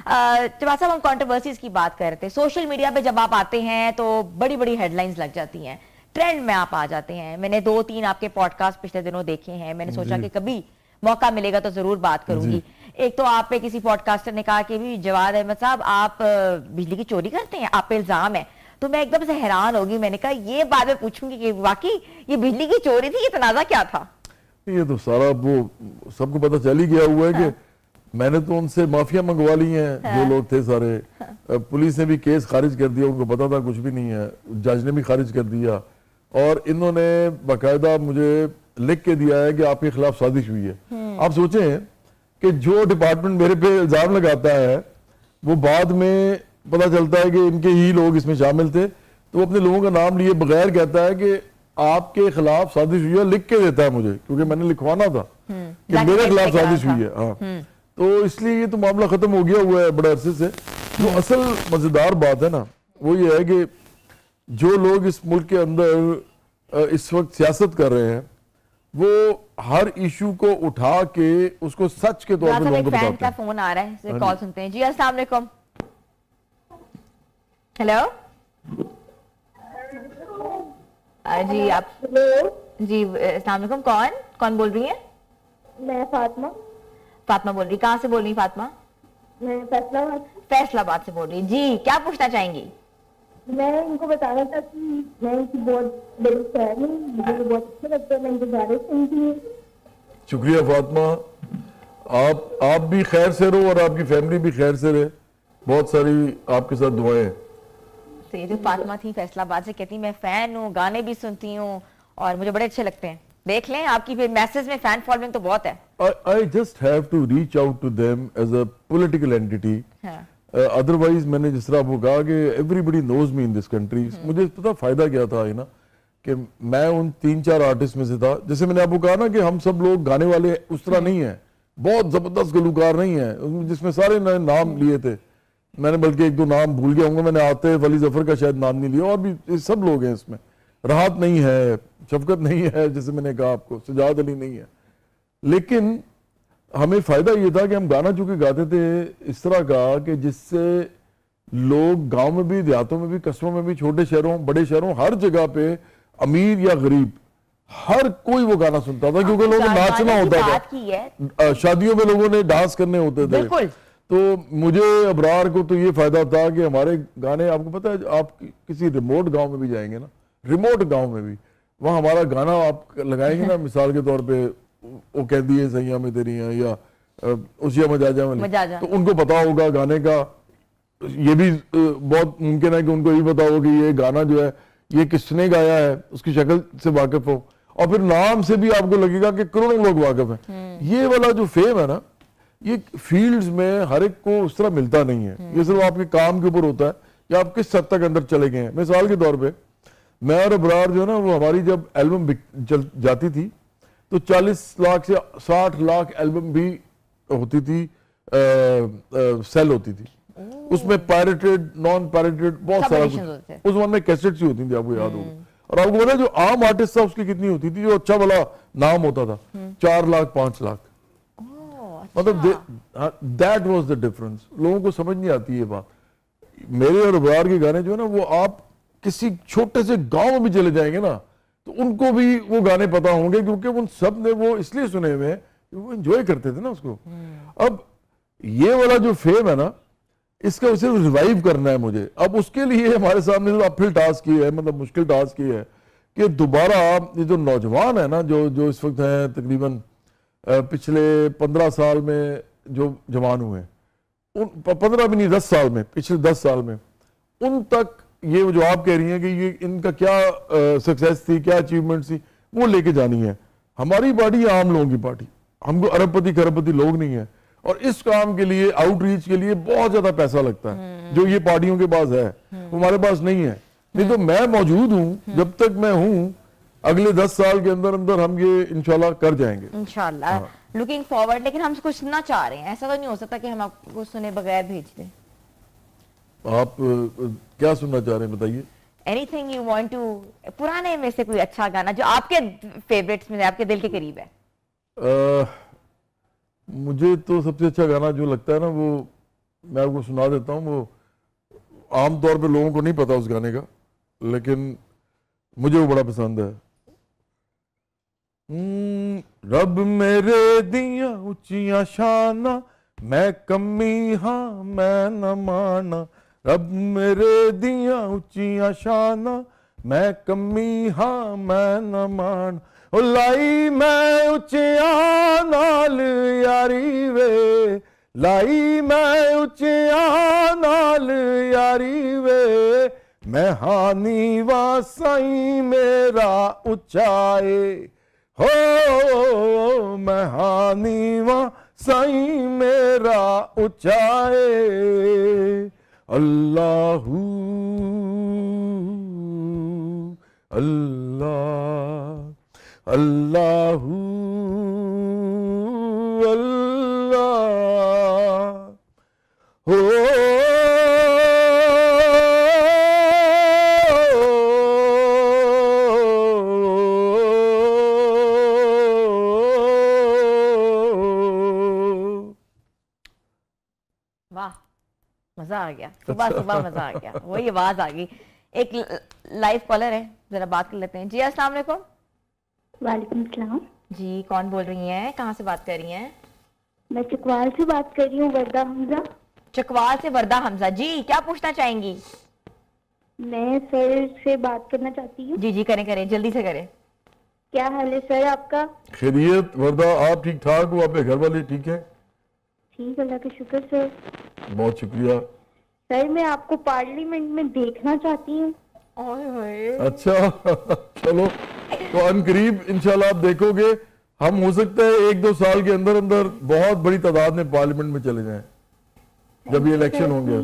जब साहब हम कंट्रोवर्सीज की बात कर रहे थे, सोशल मीडिया पे जब आप आते हैं तो बड़ी बड़ी हेडलाइंस लग जाती हैं, ट्रेंड में आप आ जाते हैं। मैंने 2-3 आपके पॉडकास्ट पिछले दिनों देखे हैं, मैंने सोचा कि कभी मौका मिलेगा तो जरूर बात करूंगी। एक तो आप पे किसी पॉडकास्टर ने कहा कि भी जवाद अहमद साहब आप बिजली की चोरी करते हैं, आप पे इल्जाम है। तो मैं एकदम से हैरान होगी, मैंने कहा ये बात मैं पूछूंगी कि वाकई ये बिजली की चोरी थी, ये तनाजा क्या था? ये तो सारा वो सबको पता चल ही गया हुआ है कि मैंने तो उनसे माफिया मंगवा ली हैं। जो लोग थे सारे, पुलिस ने भी केस खारिज कर दिया, उनको पता था कुछ भी नहीं है, जज ने भी खारिज कर दिया, और इन्होंने बाकायदा मुझे लिख के दिया है कि आपके खिलाफ साजिश हुई है। आप सोचें कि जो डिपार्टमेंट मेरे पे इल्जाम लगाता है वो बाद में पता चलता है कि इनके ही लोग इसमें शामिल थे, तो वो अपने लोगों का नाम लिए बगैर कहता है कि आपके खिलाफ साजिश हुई है, लिख के देता है मुझे, क्योंकि मैंने लिखवाना था कि मेरे खिलाफ साजिश हुई है। हाँ, तो इसलिए ये तो मामला खत्म हो गया हुआ है बड़े अरसे से। जो असल मजेदार बात है ना वो ये है कि जो लोग इस मुल्क के अंदर इस वक्त सियासत कर रहे हैं वो हर इशू को उठा के उसको सच के तौर पे लोगों को बताते हैं। फोन आ रहा है, कॉल सुनते हैं जी। अस्सलाम वालेकुम। हेलो जी, आप जी अस्सलाम वालेकुम। कौन बोल रही है? मैं फातिमा बोल रही। कहाँ से बोल रही फातिमा? मैं फैसलाबाद से बोल रही। जी, क्या पूछना चाहेंगी? मैं इनको बताना था कि मैं इनकी बहुत बड़ी फैन हूँ, मुझे बहुत अच्छे लगते हैं, मैं इनके गाने सुनती हूँ। शुक्रिया फातिमा, आप भी खैर से रहो और आपकी फैमिली भी खैर से रहे। बहुत सारी आपके साथ दुआएं। तो ये जो फातिमा थी फैसलाबाद से, कहती मैं फैन हूँ, गाने भी सुनती हूँ और मुझे बड़े अच्छे लगते हैं। देख लें आपकी फिर मैसेज में फैन फॉलोइंग तो बहुत है। I just have to reach out to them as a political entity. Otherwise मैंने जिस तरह आपको कहा कि everybody knows me in this country. मुझे पता फायदा क्या था ना कि मैं उन 3-4 आर्टिस्ट में से था। जैसे मैंने आपको कहा ना कि हम सब लोग गाने वाले उस तरह नहीं है, बहुत जबरदस्त गुलकार नहीं है जिसमें सारे नाम लिए थे। मैंने बल्कि 1-2 नाम भूल गया होंगे, मैंने आते वली जफर का शायद नाम नहीं लिया, और भी सब लोग हैं इसमें। राहत नहीं है, शफकत नहीं है, जैसे मैंने कहा आपको, सजाद अली नहीं है। लेकिन हमें फायदा ये था कि हम गाना चूंकि गाते थे इस तरह का कि जिससे लोग गांव में भी, देहातों में भी, कस्बों में भी, छोटे शहरों बड़े शहरों, हर जगह पे अमीर या गरीब हर कोई वो गाना सुनता था, क्योंकि लोगों को नाचना होता था, शादियों में लोगों ने डांस करने होते थे। तो मुझे अबरार को तो ये फायदा था कि हमारे गाने, आपको पता है आप किसी रिमोट गांव में भी जाएंगे ना, रिमोट गांव में भी, वहां हमारा गाना आप लगाएंगे ना, मिसाल के तौर पे वो कह दिए सैया में तेरी हैं या उसिया मजाजा में, तो उनको पता होगा गाने का। ये भी बहुत मुमकिन है कि उनको ये पता हो कि ये गाना जो है ये किसने गाया है, उसकी शक्ल से वाकिफ हो, और फिर नाम से भी आपको लगेगा कि करोड़ों लोग वाकिफ हैं। ये वाला जो फेम है ना, ये फील्ड्स में हर एक को उस तरह मिलता नहीं है। ये सिर्फ आपके काम के ऊपर होता है कि आप किस हद तक अंदर चले गए हैं। मिसाल के तौर पे मैं और अबरार जो है ना, वो हमारी जब एल्बम जाती थी तो 40 लाख से 60 लाख एल्बम भी होती थी, सेल होती थी। उसमें पायरेटेड, नॉन पायरेटेड, बहुत सारा कुछ। उस वन में कैसेट्स ही होती थी, आपको याद होगा। और आपको पता है जो आम आर्टिस्ट था उसकी कितनी होती थी, जो अच्छा वाला नाम होता था, 4 लाख 5 लाख। मतलब दैट वाज द डिफरेंस। लोगों को समझ नहीं आती ये बात। मेरे और अबरार के गाने जो है ना, वो आप किसी छोटे से गांव में भी चले जाएंगे ना तो उनको भी वो गाने पता होंगे, क्योंकि उन सब ने वो इसलिए सुने हुए हैं, वो एंजॉय करते थे ना उसको। अब ये वाला जो फेम है ना, इसका सिर्फ रिवाइव करना है मुझे। अब उसके लिए हमारे सामने जो अपहिल टास्क ये है, मतलब मुश्किल टास्क ये है कि दोबारा ये जो नौजवान है ना, जो इस वक्त हैं तकरीबन पिछले 15 साल में जो जवान हुए, उन 15 भी नहीं 10 साल में, पिछले 10 साल में उन तक ये जो आप कह रही हैं कि ये इनका क्या सक्सेस थी, क्या अचीवमेंट थी, वो लेके जानी है। हमारी पार्टी आम लोगों की पार्टी, हमको अरबपति खरबपति लोग नहीं है, और इस काम के लिए, आउटरीच के लिए बहुत ज्यादा पैसा लगता है जो ये पार्टियों के पास है, वो हमारे पास नहीं है। नहीं तो मैं मौजूद हूँ, जब तक मैं हूँ, अगले 10 साल के अंदर अंदर हम ये इंशाल्लाह कर जाएंगे, इंशाल्लाह। Looking forward. लेकिन हम कुछ सुनना चाह रहे हैं, ऐसा तो नहीं हो सकता कि हम आपको सुने बगैर भेज दें। आप क्या सुनना चाह रहे हैं बताइए। एनीथिंग यू वांट टू, पुराने में से कोई अच्छा गाना जो आपके फेवरेट्स में, आपके दिल के करीब है। मुझे तो सबसे अच्छा गाना जो लगता है ना, वो मैं आपको सुना देता हूँ। वो आमतौर पे लोगों को नहीं पता उस गाने का, लेकिन मुझे वो बड़ा पसंद है। रब मेरे दिया ऊंचियां शाना, मैं कमी हाँ मैं न माना। रब मेरे दिया ऊंचियां शाना, मैं कमी हाँ मैं न मान। ओ लाई मैं उचिया नाल यारी वे, लाई मैं उचिया नाल यारी वे। मैं हानी वा साईं मेरा उचाए, हो मैं हानी वा साईं मेरा उचाए। अल्लाहू अल्लाह अल्लाहू अल्लाह हो। वाह, मजा आ गया, सुबह सुबह मजा आ गया, वही आवाज आ गई। एक लाइव कॉलर है, जरा बात कर लेते हैं। जी अस्सलाम वालेकुम। वालेकुम सलाम जी, कौन बोल रही हैं, कहाँ से बात कर रही हैं? मैं चकवाल से बात कर रही हूँ, वर्दा हमजा। चकवाल से वर्दा हमजा जी, क्या पूछना चाहेंगी? मैं सर से बात करना चाहती हूँ। जी जी, करें करें, जल्दी से करें। क्या हाल है सर आपका? खैरियत वर्दा, आप ठीक ठाक हो? आपके घर वाले ठीक है? ठीक, अल्लाह का शुक्र सर। बहुत शुक्रिया सर मैं आपको पार्लियामेंट में देखना चाहती हूँ। अच्छा चलो, तो अनकरीब इंशाल्लाह आप देखोगे। हम हो सकता है 1-2 साल के अंदर अंदर बहुत बड़ी तादाद में पार्लियामेंट में चले जाएं जब ये इलेक्शन होंगे।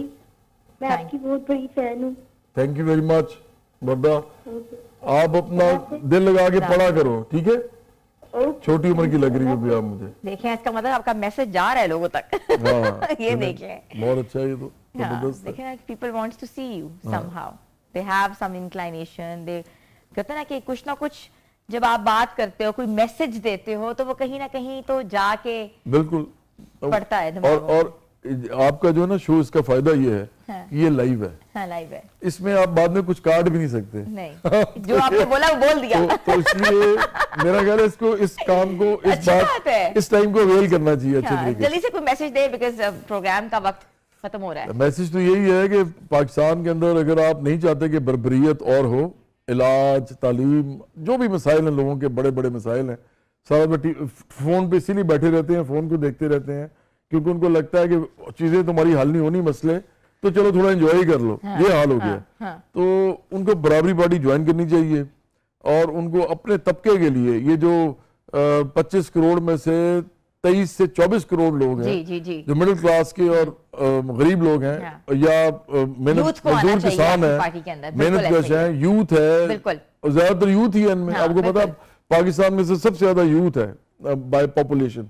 मैं आपकी बहुत बड़ी फैन हूँ। थैंक यू वेरी मच वर्दा। आप अपना दिल लगा के पढ़ा करो, ठीक है? छोटी उम्र की लग रही हो आप मुझे। देखें, इसका मतलब आपका मैसेज जा रहा है लोगों तक। हाँ, ये देखें, बहुत अच्छा है ये तो। देखें, people wants to see you somehow, they have some inclination. They कहते हैं ना कि कुछ ना कुछ जब आप बात करते हो, कोई मैसेज देते हो, तो वो कहीं ना कहीं तो जाके बिल्कुल पड़ता है दिमाग में। और आपका जो है ना शो, इसका फायदा ये है कि ये लाइव है। हाँ, लाइव है, इसमें आप बाद में कुछ काट भी नहीं सकते। नहीं, जो आपने बोला वो बोल दिया। तो इसलिए मेरा ख्याल है इसको, इस काम को, इस टाइम को अवेल करना चाहिए अच्छे तरीके से। जल्दी से कोई मैसेज दे, बिकॉज प्रोग्राम का वक्त खत्म हो रहा है। मैसेज तो यही है कि पाकिस्तान के अंदर अगर आप नहीं चाहते कि बर्बरियत और हो, इलाज, तालीम, जो भी मसाइल हैं, लोगों के बड़े बड़े मसाइल हैं, सारा फोन पे इसीलिए बैठे रहते हैं, फोन को देखते रहते हैं, क्योंकि उनको लगता है कि चीजें तुम्हारी हल नहीं होनी, मसले तो चलो थोड़ा एंजॉय ही कर लो। ये हाल हो गया। तो उनको बराबरी पार्टी ज्वाइन करनी चाहिए, और उनको अपने तबके के लिए, ये जो 25 करोड़ में से 23 से 24 करोड़ लोग हैं, जो मिडिल क्लास के और गरीब लोग हैं, या मेहनत मजदूर किसान है, मेहनत कश है, यूथ है, ज्यादातर यूथ ही है इनमें। आपको पता पाकिस्तान में से सबसे ज्यादा यूथ है बाय पॉपुलेशन।